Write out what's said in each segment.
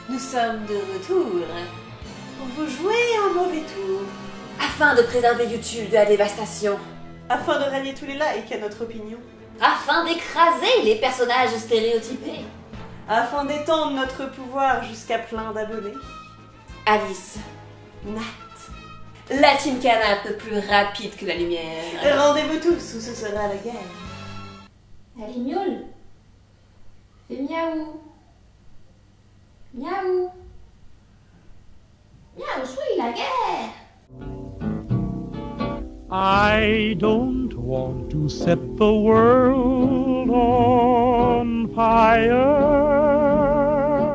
Nous sommes de retour pour vous jouer un mauvais tour, afin de préserver YouTube de la dévastation, afin de rallier tous les likes à notre opinion, afin d'écraser les personnages stéréotypés, afin d'étendre notre pouvoir jusqu'à plein d'abonnés. Alice, Nat, la Team Canap plus rapide que la lumière. Rendez-vous tous où ce sera la guerre. Allez, miaule. Fais miaou. Miaou. Miaou, oui, la guerre. I don't want to set the world on fire.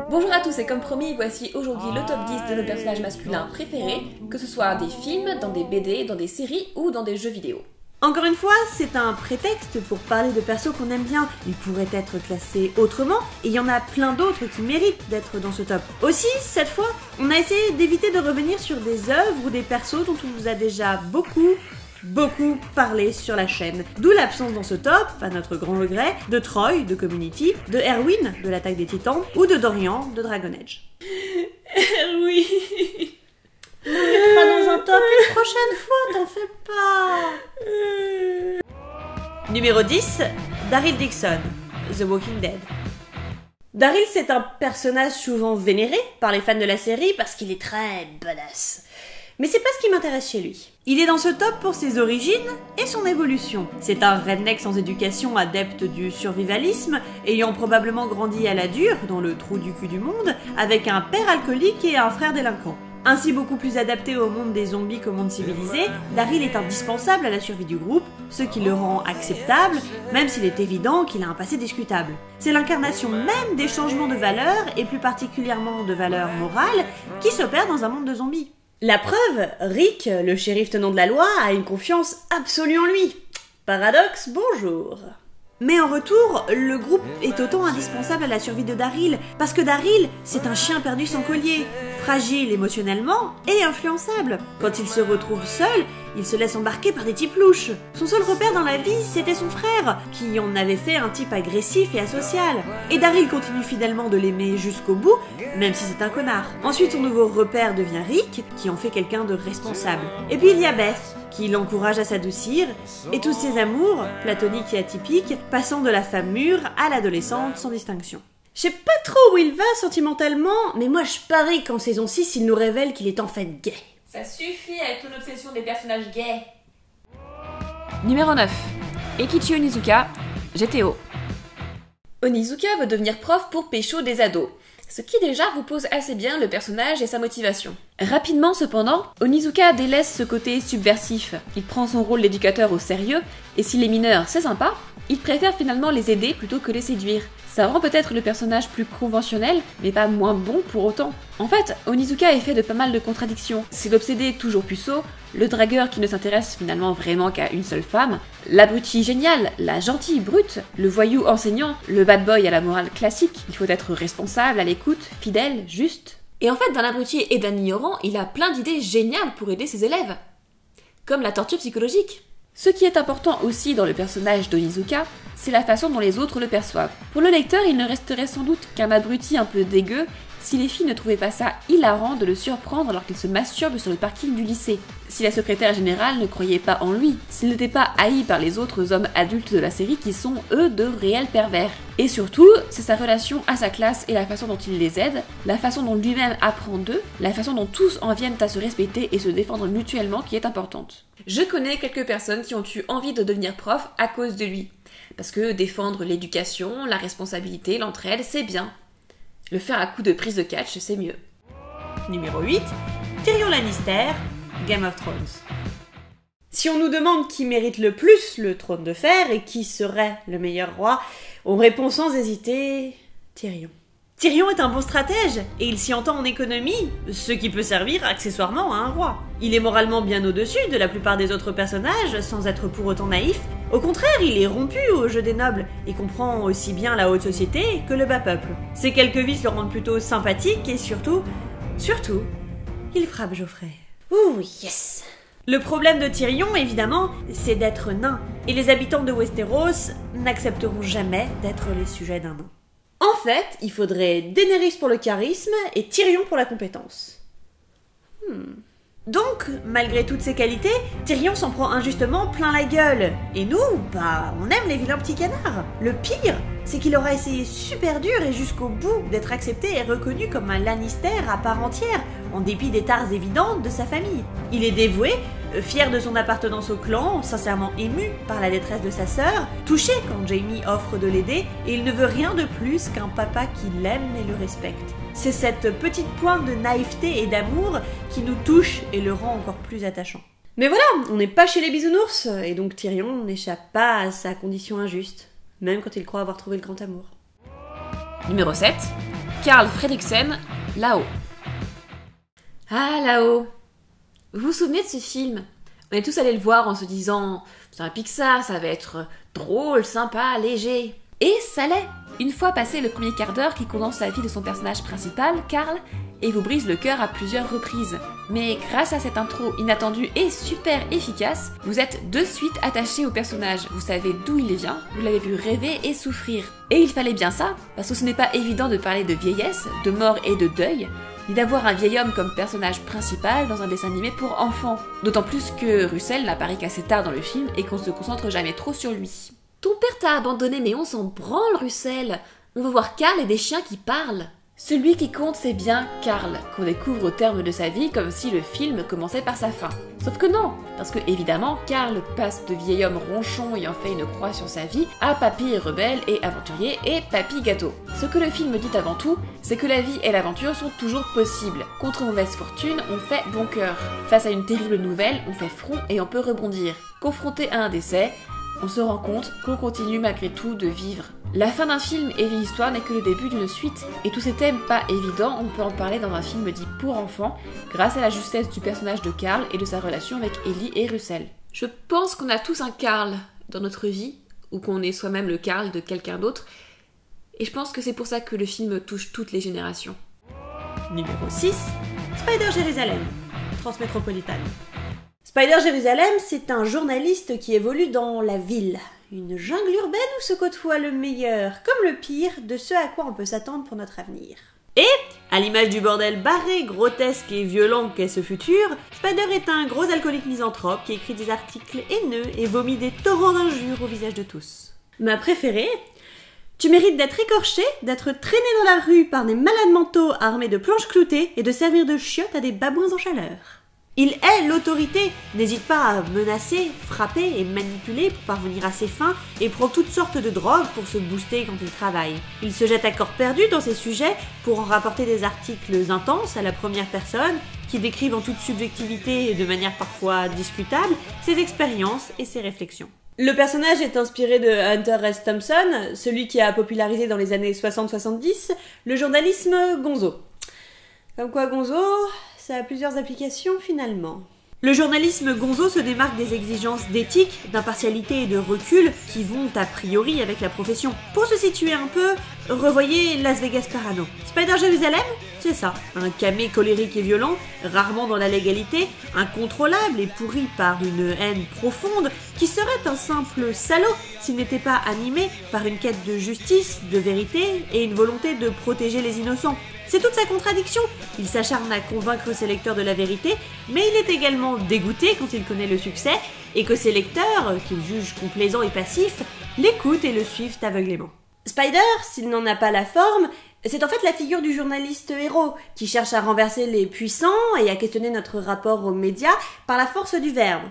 Bonjour à tous et comme promis, voici aujourd'hui le top 10 de nos personnages masculins préférés, que ce soit des films, dans des BD, dans des séries ou dans des jeux vidéo. Encore une fois, c'est un prétexte pour parler de persos qu'on aime bien. Ils pourraient être classés autrement, et il y en a plein d'autres qui méritent d'être dans ce top. Aussi, cette fois, on a essayé d'éviter de revenir sur des œuvres ou des persos dont on vous a déjà beaucoup parlé sur la chaîne. D'où l'absence dans ce top, à notre grand regret, de Troy de Community, de Erwin de l'Attaque des Titans, ou de Dorian de Dragon Age. Erwin. On le mettra dans un top une prochaine fois, t'en fais pas. Numéro 10, Daryl Dixon, The Walking Dead. Daryl, c'est un personnage souvent vénéré par les fans de la série parce qu'il est très badass. Mais c'est pas ce qui m'intéresse chez lui. Il est dans ce top pour ses origines et son évolution. C'est un redneck sans éducation adepte du survivalisme, ayant probablement grandi à la dure, dans le trou du cul du monde, avec un père alcoolique et un frère délinquant. Ainsi beaucoup plus adapté au monde des zombies qu'au monde civilisé, Daryl est indispensable à la survie du groupe, ce qui le rend acceptable, même s'il est évident qu'il a un passé discutable. C'est l'incarnation même des changements de valeurs, et plus particulièrement de valeurs morales, qui s'opèrent dans un monde de zombies. La preuve, Rick, le shérif tenant de la loi, a une confiance absolue en lui. Paradoxe, bonjour. Mais en retour, le groupe est autant indispensable à la survie de Daryl, parce que Daryl, c'est un chien perdu sans collier, fragile émotionnellement et influençable. Quand il se retrouve seul, il se laisse embarquer par des types louches. Son seul repère dans la vie, c'était son frère, qui en avait fait un type agressif et asocial. Et Daryl continue fidèlement de l'aimer jusqu'au bout, même si c'est un connard. Ensuite, son nouveau repère devient Rick, qui en fait quelqu'un de responsable. Et puis il y a Beth, qui l'encourage à s'adoucir, et tous ses amours, platoniques et atypiques, passant de la femme mûre à l'adolescente sans distinction. Je sais pas trop où il va sentimentalement, mais moi je parie qu'en saison 6, il nous révèle qu'il est en fait gay. Ça suffit avec ton obsession des personnages gays. Numéro 9. Eikichi Onizuka, GTO. Onizuka veut devenir prof pour pécho des ados, ce qui déjà vous pose assez bien le personnage et sa motivation. Rapidement cependant, Onizuka délaisse ce côté subversif. Il prend son rôle d'éducateur au sérieux, et si les mineurs c'est sympa, il préfère finalement les aider plutôt que les séduire. Ça rend peut-être le personnage plus conventionnel, mais pas moins bon pour autant. En fait, Onizuka est fait de pas mal de contradictions. C'est l'obsédé toujours puceau, le dragueur qui ne s'intéresse finalement vraiment qu'à une seule femme, l'abruti génial, la gentille brute, le voyou enseignant, le bad boy à la morale classique, il faut être responsable, à l'écoute, fidèle, juste. Et en fait, d'un abruti et d'un ignorant, il a plein d'idées géniales pour aider ses élèves. Comme la torture psychologique. Ce qui est important aussi dans le personnage d'Onizuka, c'est la façon dont les autres le perçoivent. Pour le lecteur, il ne resterait sans doute qu'un abruti un peu dégueu si les filles ne trouvaient pas ça hilarant de le surprendre alors qu'il se masturbe sur le parking du lycée, si la secrétaire générale ne croyait pas en lui, s'il n'était pas haï par les autres hommes adultes de la série qui sont, eux, de réels pervers. Et surtout, c'est sa relation à sa classe et la façon dont il les aide, la façon dont lui-même apprend d'eux, la façon dont tous en viennent à se respecter et se défendre mutuellement qui est importante. Je connais quelques personnes qui ont eu envie de devenir prof à cause de lui. Parce que défendre l'éducation, la responsabilité, l'entraide, c'est bien. Le faire à coup de prise de catch, c'est mieux. Numéro 8, Tyrion Lannister, Game of Thrones. Si on nous demande qui mérite le plus le trône de fer et qui serait le meilleur roi, on répond sans hésiter Tyrion. Tyrion est un bon stratège, et il s'y entend en économie, ce qui peut servir accessoirement à un roi. Il est moralement bien au-dessus de la plupart des autres personnages, sans être pour autant naïf. Au contraire, il est rompu au jeu des nobles, et comprend aussi bien la haute société que le bas peuple. Ses quelques vices le rendent plutôt sympathique, et surtout, il frappe Joffrey. Ouh, yes! Le problème de Tyrion, évidemment, c'est d'être nain, et les habitants de Westeros n'accepteront jamais d'être les sujets d'un nain. En fait, il faudrait Daenerys pour le charisme et Tyrion pour la compétence. Donc, malgré toutes ces qualités, Tyrion s'en prend injustement plein la gueule. Et nous, on aime les vilains petits canards. Le pire, c'est qu'il aura essayé super dur et jusqu'au bout d'être accepté et reconnu comme un Lannister à part entière, en dépit des tares évidentes de sa famille. Il est dévoué, fier de son appartenance au clan, sincèrement ému par la détresse de sa sœur, touché quand Jaime offre de l'aider, et il ne veut rien de plus qu'un papa qui l'aime et le respecte. C'est cette petite pointe de naïveté et d'amour qui nous touche et le rend encore plus attachant. Mais voilà, on n'est pas chez les bisounours, et donc Tyrion n'échappe pas à sa condition injuste, même quand il croit avoir trouvé le grand amour. Numéro 7. Carl Fredricksen, Là-haut. Ah, Là-haut. Vous vous souvenez de ce film? On est tous allés le voir en se disant « C'est un Pixar, ça va être drôle, sympa, léger. » Et ça l'est. Une fois passé le premier quart d'heure qui condense la vie de son personnage principal, Carl, et vous brise le cœur à plusieurs reprises. Mais grâce à cette intro inattendue et super efficace, vous êtes de suite attaché au personnage. Vous savez d'où il vient, vous l'avez vu rêver et souffrir. Et il fallait bien ça, parce que ce n'est pas évident de parler de vieillesse, de mort et de deuil, ni d'avoir un vieil homme comme personnage principal dans un dessin animé pour enfants. D'autant plus que Russell n'apparaît qu'assez tard dans le film et qu'on se concentre jamais trop sur lui. Ton père t'a abandonné, mais on s'en branle, Russell. On veut voir Carl et des chiens qui parlent. Celui qui compte, c'est bien Carl, qu'on découvre au terme de sa vie comme si le film commençait par sa fin. Sauf que non, parce que évidemment, Carl passe de vieil homme ronchon ayant fait une croix sur sa vie à papy rebelle et aventurier et papy gâteau. Ce que le film dit avant tout, c'est que la vie et l'aventure sont toujours possibles. Contre mauvaise fortune, on fait bon cœur. Face à une terrible nouvelle, on fait front et on peut rebondir. Confronté à un décès, on se rend compte qu'on continue malgré tout de vivre. La fin d'un film et d'une histoire n'est que le début d'une suite, et tous ces thèmes pas évidents, on peut en parler dans un film dit pour enfants, grâce à la justesse du personnage de Carl et de sa relation avec Ellie et Russell. Je pense qu'on a tous un Carl dans notre vie, ou qu'on est soi-même le Carl de quelqu'un d'autre, et je pense que c'est pour ça que le film touche toutes les générations. Numéro 6, Spider Jérusalem, Transmétropolitane. Spider Jérusalem, c'est un journaliste qui évolue dans la ville. Une jungle urbaine où se côtoie le meilleur, comme le pire, de ce à quoi on peut s'attendre pour notre avenir. Et, à l'image du bordel barré, grotesque et violent qu'est ce futur, Spider est un gros alcoolique misanthrope qui écrit des articles haineux et vomit des torrents d'injures au visage de tous. Ma préférée: tu mérites d'être écorché, d'être traîné dans la rue par des malades mentaux armés de planches cloutées et de servir de chiottes à des babouins en chaleur. Il est l'autorité, n'hésite pas à menacer, frapper et manipuler pour parvenir à ses fins et prend toutes sortes de drogues pour se booster quand il travaille. Il se jette à corps perdu dans ses sujets pour en rapporter des articles intenses à la première personne qui décrivent en toute subjectivité et de manière parfois discutable ses expériences et ses réflexions. Le personnage est inspiré de Hunter S. Thompson, celui qui a popularisé dans les années 60-70 le journalisme gonzo. Comme quoi gonzo, ça a plusieurs applications finalement. Le journalisme gonzo se démarque des exigences d'éthique, d'impartialité et de recul qui vont a priori avec la profession. Pour se situer un peu, revoyez Las Vegas Parano. Spider Jérusalem, c'est ça. Un camé colérique et violent, rarement dans la légalité, incontrôlable et pourri par une haine profonde, qui serait un simple salaud s'il n'était pas animé par une quête de justice, de vérité et une volonté de protéger les innocents. C'est toute sa contradiction. Il s'acharne à convaincre ses lecteurs de la vérité, mais il est également dégoûté quand il connaît le succès et que ses lecteurs, qu'il juge complaisants et passifs, l'écoutent et le suivent aveuglément. Spider, s'il n'en a pas la forme, c'est en fait la figure du journaliste héros qui cherche à renverser les puissants et à questionner notre rapport aux médias par la force du verbe.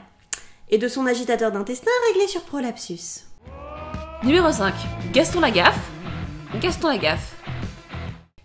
Et de son agitateur d'intestin réglé sur Prolapsus. Numéro 5. Gaston Lagaffe. Gaston Lagaffe.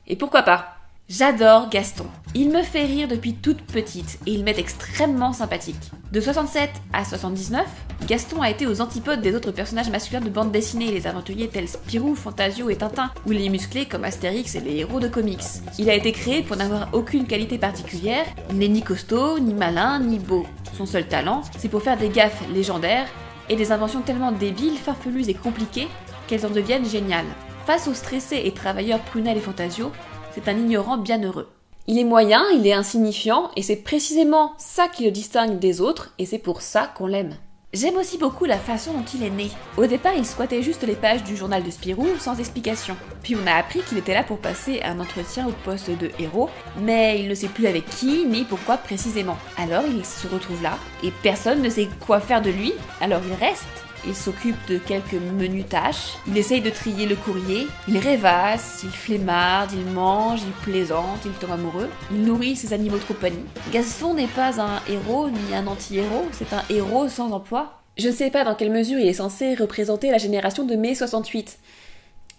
Et pourquoi pas? J'adore Gaston. Il me fait rire depuis toute petite et il m'est extrêmement sympathique. De 67 à 79, Gaston a été aux antipodes des autres personnages masculins de bande dessinée, les aventuriers tels Spirou, Fantasio et Tintin, ou les musclés comme Astérix et les héros de comics. Il a été créé pour n'avoir aucune qualité particulière, il n'est ni costaud, ni malin, ni beau. Son seul talent, c'est pour faire des gaffes légendaires et des inventions tellement débiles, farfelues et compliquées qu'elles en deviennent géniales. Face aux stressés et travailleurs Prunel et Fantasio, c'est un ignorant bienheureux. Il est moyen, il est insignifiant, et c'est précisément ça qui le distingue des autres, et c'est pour ça qu'on l'aime. J'aime aussi beaucoup la façon dont il est né. Au départ, il squattait juste les pages du journal de Spirou sans explication. Puis on a appris qu'il était là pour passer un entretien au poste de héros, mais il ne sait plus avec qui ni pourquoi précisément. Alors il se retrouve là, et personne ne sait quoi faire de lui, alors il reste. Il s'occupe de quelques menues tâches, il essaye de trier le courrier, il rêvasse, il flemmarde, il mange, il plaisante, il tombe amoureux, il nourrit ses animaux de compagnie. Gaston n'est pas un héros ni un anti-héros, c'est un héros sans emploi. Je ne sais pas dans quelle mesure il est censé représenter la génération de mai 68,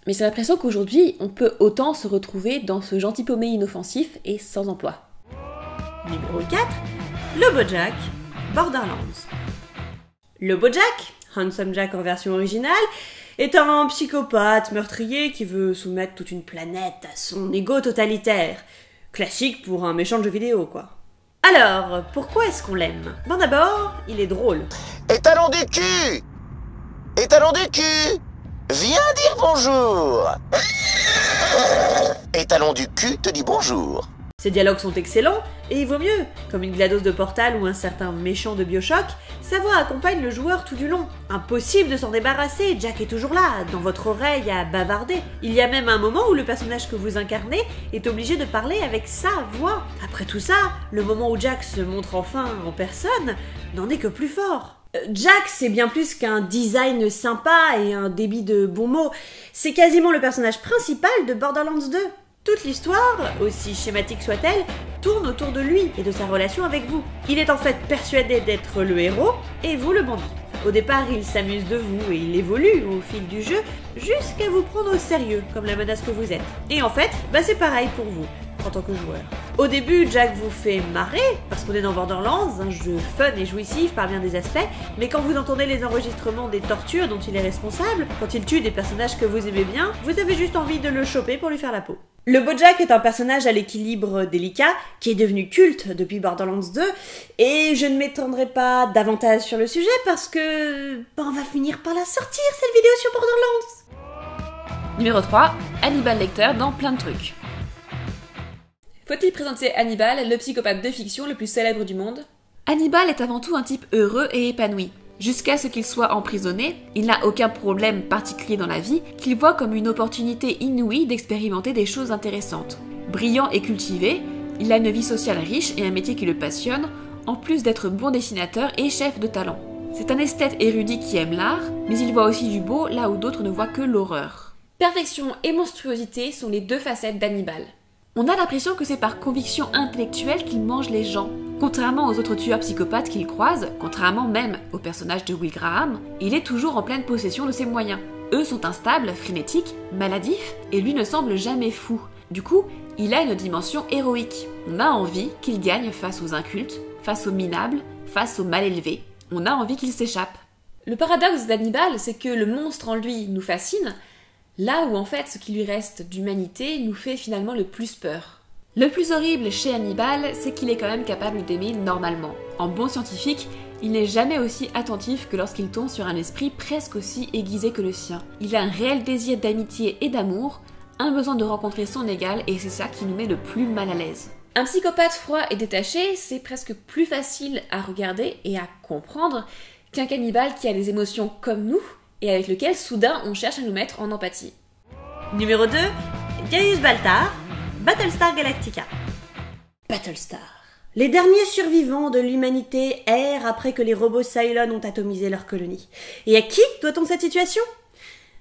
mais j'ai l'impression qu'aujourd'hui, on peut autant se retrouver dans ce gentil paumé inoffensif et sans emploi. Numéro 4, le Bojack, Borderlands. Le Bojack, Handsome Jack en version originale, est un psychopathe meurtrier qui veut soumettre toute une planète à son ego totalitaire. Classique pour un méchant de jeu vidéo, quoi. Alors, pourquoi est-ce qu'on l'aime? Ben d'abord, il est drôle. Étalon du cul! Étalon du cul! Viens dire bonjour! Étalon du cul te dit bonjour. Ses dialogues sont excellents, et il vaut mieux. Comme une GLaDOS de Portal ou un certain méchant de BioShock, sa voix accompagne le joueur tout du long. Impossible de s'en débarrasser, Jack est toujours là, dans votre oreille à bavarder. Il y a même un moment où le personnage que vous incarnez est obligé de parler avec sa voix. Après tout ça, le moment où Jack se montre enfin en personne n'en est que plus fort. Jack, c'est bien plus qu'un design sympa et un débit de bons mots. C'est quasiment le personnage principal de Borderlands 2. Toute l'histoire, aussi schématique soit-elle, tourne autour de lui et de sa relation avec vous. Il est en fait persuadé d'être le héros et vous le bandit. Au départ, il s'amuse de vous et il évolue au fil du jeu jusqu'à vous prendre au sérieux, comme la menace que vous êtes. Et en fait, c'est pareil pour vous, en tant que joueur. Au début, Jack vous fait marrer, parce qu'on est dans Borderlands, un jeu fun et jouissif par bien des aspects, mais quand vous entendez les enregistrements des tortures dont il est responsable, quand il tue des personnages que vous aimez bien, vous avez juste envie de le choper pour lui faire la peau. Le Bojack est un personnage à l'équilibre délicat, qui est devenu culte depuis Borderlands 2, et je ne m'étendrai pas davantage sur le sujet parce que... on va finir par la sortir, cette vidéo sur Borderlands. Numéro 3, Hannibal Lecter dans plein de trucs. Faut-il présenter Hannibal, le psychopathe de fiction le plus célèbre du monde? Hannibal est avant tout un type heureux et épanoui. Jusqu'à ce qu'il soit emprisonné, il n'a aucun problème particulier dans la vie qu'il voit comme une opportunité inouïe d'expérimenter des choses intéressantes. Brillant et cultivé, il a une vie sociale riche et un métier qui le passionne, en plus d'être bon dessinateur et chef de talent. C'est un esthète érudit qui aime l'art, mais il voit aussi du beau là où d'autres ne voient que l'horreur. Perfection et monstruosité sont les deux facettes d'Hannibal. On a l'impression que c'est par conviction intellectuelle qu'il mange les gens. Contrairement aux autres tueurs psychopathes qu'il croise, contrairement même au personnage de Will Graham, il est toujours en pleine possession de ses moyens. Eux sont instables, frénétiques, maladifs, et lui ne semble jamais fou. Du coup, il a une dimension héroïque. On a envie qu'il gagne face aux incultes, face aux minables, face aux mal élevés. On a envie qu'il s'échappe. Le paradoxe d'Hannibal, c'est que le monstre en lui nous fascine, là où en fait ce qui lui reste d'humanité nous fait finalement le plus peur. Le plus horrible chez Hannibal, c'est qu'il est quand même capable d'aimer normalement. En bon scientifique, il n'est jamais aussi attentif que lorsqu'il tombe sur un esprit presque aussi aiguisé que le sien. Il a un réel désir d'amitié et d'amour, un besoin de rencontrer son égal, et c'est ça qui nous met le plus mal à l'aise. Un psychopathe froid et détaché, c'est presque plus facile à regarder et à comprendre qu'un cannibale qui a des émotions comme nous, et avec lequel soudain on cherche à nous mettre en empathie. Numéro 2, Gaius Baltar, Battlestar Galactica. Battlestar. Les derniers survivants de l'humanité errent après que les robots Cylon ont atomisé leur colonie. Et à qui doit-on cette situation?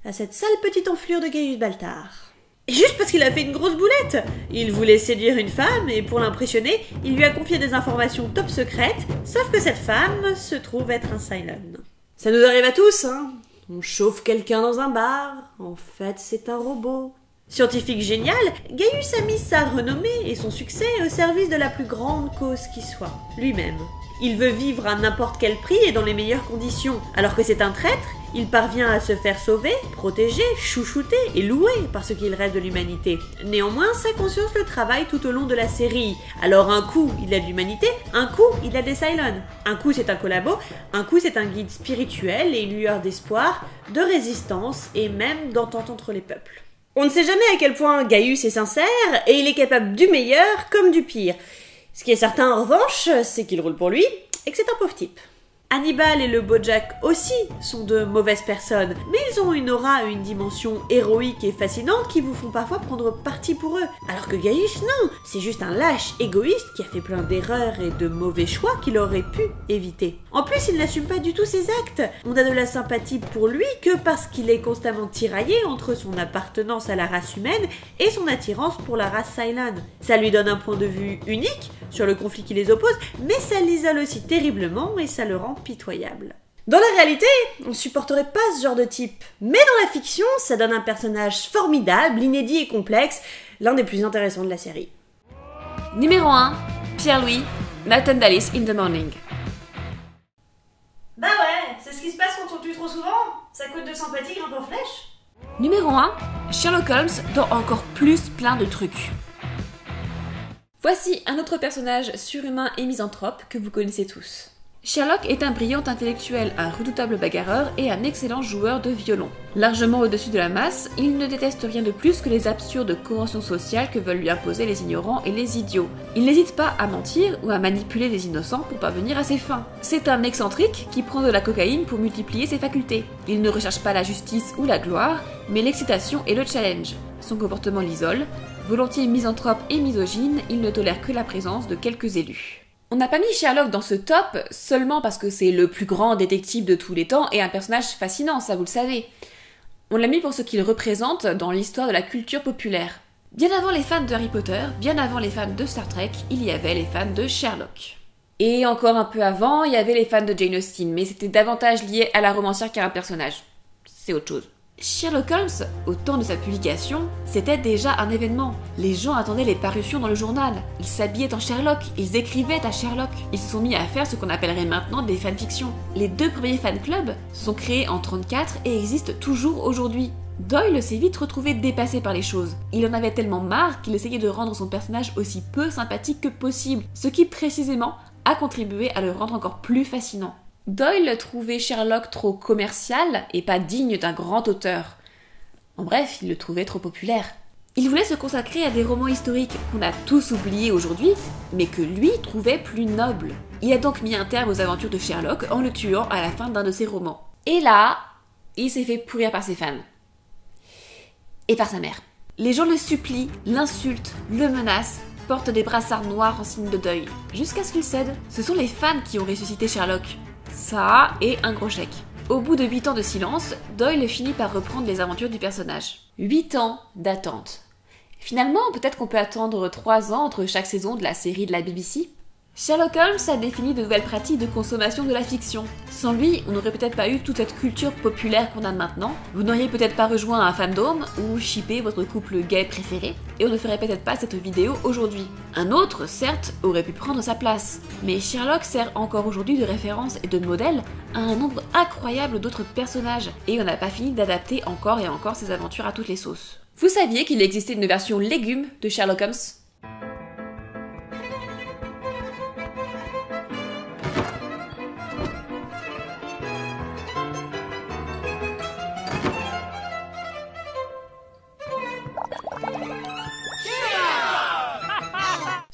À cette sale petite enflure de Gaius Baltar. Et juste parce qu'il a fait une grosse boulette. Il voulait séduire une femme et pour l'impressionner, il lui a confié des informations top secrètes, sauf que cette femme se trouve être un Cylon. Ça nous arrive à tous, hein. On chauffe quelqu'un dans un bar, en fait c'est un robot. Scientifique génial, Gaius a mis sa renommée et son succès au service de la plus grande cause qui soit, lui-même. Il veut vivre à n'importe quel prix et dans les meilleures conditions. Alors que c'est un traître, il parvient à se faire sauver, protéger, chouchouter et louer par ce qu'il reste de l'humanité. Néanmoins, sa conscience le travaille tout au long de la série. Alors un coup, il a de l'humanité, un coup, il a des Cylons. Un coup, c'est un collabo, un coup, c'est un guide spirituel et une lueur d'espoir, de résistance et même d'entente entre les peuples. On ne sait jamais à quel point Gaius est sincère et il est capable du meilleur comme du pire. Ce qui est certain en revanche, c'est qu'il roule pour lui et que c'est un pauvre type. Hannibal et le Bojack aussi sont de mauvaises personnes, mais ils ont une aura, une dimension héroïque et fascinante qui vous font parfois prendre parti pour eux. Alors que Gaius, non, c'est juste un lâche égoïste qui a fait plein d'erreurs et de mauvais choix qu'il aurait pu éviter. En plus, il n'assume pas du tout ses actes. On a de la sympathie pour lui que parce qu'il est constamment tiraillé entre son appartenance à la race humaine et son attirance pour la race Cylon. Ça lui donne un point de vue unique sur le conflit qui les oppose, mais ça l'isole aussi terriblement et ça le rend pitoyable. Dans la réalité, on supporterait pas ce genre de type, mais dans la fiction, ça donne un personnage formidable, inédit et complexe, l'un des plus intéressants de la série. Numéro 1, Pierre-Louis, Nathan Dallis in the Morning. Bah ouais, c'est ce qui se passe quand on tue trop souvent. Ça coûte de sympathie, grimpe en flèche. Numéro 1, Sherlock Holmes dans encore plus plein de trucs. Voici un autre personnage surhumain et misanthrope que vous connaissez tous. Sherlock est un brillant intellectuel, un redoutable bagarreur et un excellent joueur de violon. Largement au-dessus de la masse, il ne déteste rien de plus que les absurdes conventions sociales que veulent lui imposer les ignorants et les idiots. Il n'hésite pas à mentir ou à manipuler les innocents pour parvenir à ses fins. C'est un excentrique qui prend de la cocaïne pour multiplier ses facultés. Il ne recherche pas la justice ou la gloire, mais l'excitation et le challenge. Son comportement l'isole. Volontiers misanthrope et misogyne, il ne tolère que la présence de quelques élus. On n'a pas mis Sherlock dans ce top seulement parce que c'est le plus grand détective de tous les temps et un personnage fascinant, ça vous le savez. On l'a mis pour ce qu'il représente dans l'histoire de la culture populaire. Bien avant les fans de Harry Potter, bien avant les fans de Star Trek, il y avait les fans de Sherlock. Et encore un peu avant, il y avait les fans de Jane Austen, mais c'était davantage lié à la romancière qu'à un personnage. C'est autre chose. Sherlock Holmes, au temps de sa publication, c'était déjà un événement. Les gens attendaient les parutions dans le journal. Ils s'habillaient en Sherlock, ils écrivaient à Sherlock. Ils se sont mis à faire ce qu'on appellerait maintenant des fanfictions. Les 2 premiers fan clubs sont créés en 1934 et existent toujours aujourd'hui. Doyle s'est vite retrouvé dépassé par les choses. Il en avait tellement marre qu'il essayait de rendre son personnage aussi peu sympathique que possible, ce qui précisément a contribué à le rendre encore plus fascinant. Doyle trouvait Sherlock trop commercial et pas digne d'un grand auteur. En bref, il le trouvait trop populaire. Il voulait se consacrer à des romans historiques qu'on a tous oubliés aujourd'hui, mais que lui trouvait plus nobles. Il a donc mis un terme aux aventures de Sherlock en le tuant à la fin d'un de ses romans. Et là, il s'est fait pourrir par ses fans. Et par sa mère. Les gens le supplient, l'insultent, le menacent, portent des brassards noirs en signe de deuil, jusqu'à ce qu'il cède. Ce sont les fans qui ont ressuscité Sherlock. Ça et un gros chèque. Au bout de 8 ans de silence, Doyle finit par reprendre les aventures du personnage. 8 ans d'attente. Finalement, peut-être qu'on peut attendre 3 ans entre chaque saison de la série de la BBC. Sherlock Holmes a défini de nouvelles pratiques de consommation de la fiction. Sans lui, on n'aurait peut-être pas eu toute cette culture populaire qu'on a maintenant, vous n'auriez peut-être pas rejoint un fandom ou shippé votre couple gay préféré, et on ne ferait peut-être pas cette vidéo aujourd'hui. Un autre, certes, aurait pu prendre sa place, mais Sherlock sert encore aujourd'hui de référence et de modèle à un nombre incroyable d'autres personnages, et on n'a pas fini d'adapter encore et encore ses aventures à toutes les sauces. Vous saviez qu'il existait une version légume de Sherlock Holmes ?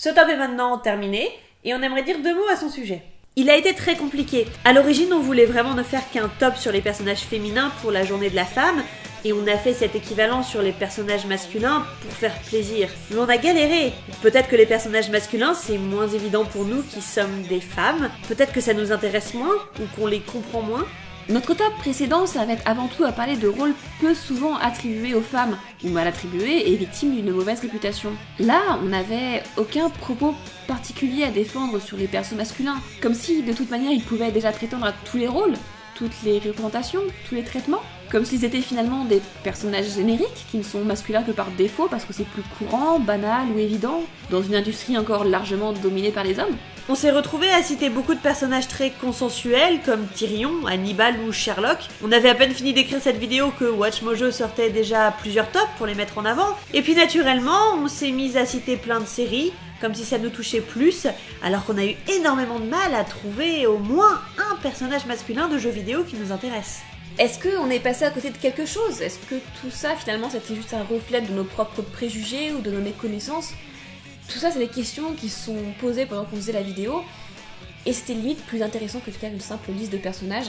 Ce top est maintenant terminé, et on aimerait dire 2 mots à son sujet. Il a été très compliqué. À l'origine, on voulait vraiment ne faire qu'un top sur les personnages féminins pour la journée de la femme, et on a fait cet équivalent sur les personnages masculins pour faire plaisir. Mais on a galéré. Peut-être que les personnages masculins, c'est moins évident pour nous qui sommes des femmes. Peut-être que ça nous intéresse moins, ou qu'on les comprend moins. Notre top précédent s'avait avant tout à parler de rôles peu souvent attribués aux femmes, ou mal attribués et victimes d'une mauvaise réputation. Là, on n'avait aucun propos particulier à défendre sur les persos masculins, comme si de toute manière ils pouvaient déjà prétendre à tous les rôles, toutes les représentations, tous les traitements, comme s'ils étaient finalement des personnages génériques qui ne sont masculins que par défaut parce que c'est plus courant, banal ou évident, dans une industrie encore largement dominée par les hommes. On s'est retrouvé à citer beaucoup de personnages très consensuels comme Tyrion, Hannibal ou Sherlock. On avait à peine fini d'écrire cette vidéo que WatchMojo sortait déjà plusieurs tops pour les mettre en avant. Et puis naturellement, on s'est mis à citer plein de séries, comme si ça nous touchait plus, alors qu'on a eu énormément de mal à trouver au moins un personnage masculin de jeux vidéo qui nous intéresse. Est-ce qu'on est passé à côté de quelque chose ? Est-ce que tout ça, finalement, c'était juste un reflet de nos propres préjugés ou de nos méconnaissances ? Tout ça, c'est des questions qui sont posées pendant qu'on faisait la vidéo. et c'était limite plus intéressant que de faire une simple liste de personnages,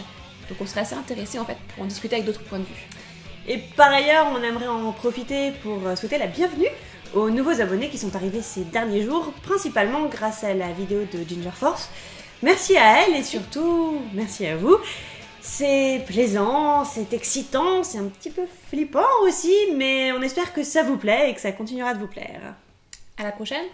donc on serait assez intéressé en fait pour en discuter avec d'autres points de vue. Et par ailleurs, on aimerait en profiter pour souhaiter la bienvenue aux nouveaux abonnés qui sont arrivés ces derniers jours, principalement grâce à la vidéo de Ginger Force. Merci à elle et surtout, merci à vous. C'est plaisant, c'est excitant, c'est un petit peu flippant aussi, mais on espère que ça vous plaît et que ça continuera de vous plaire. À la prochaine!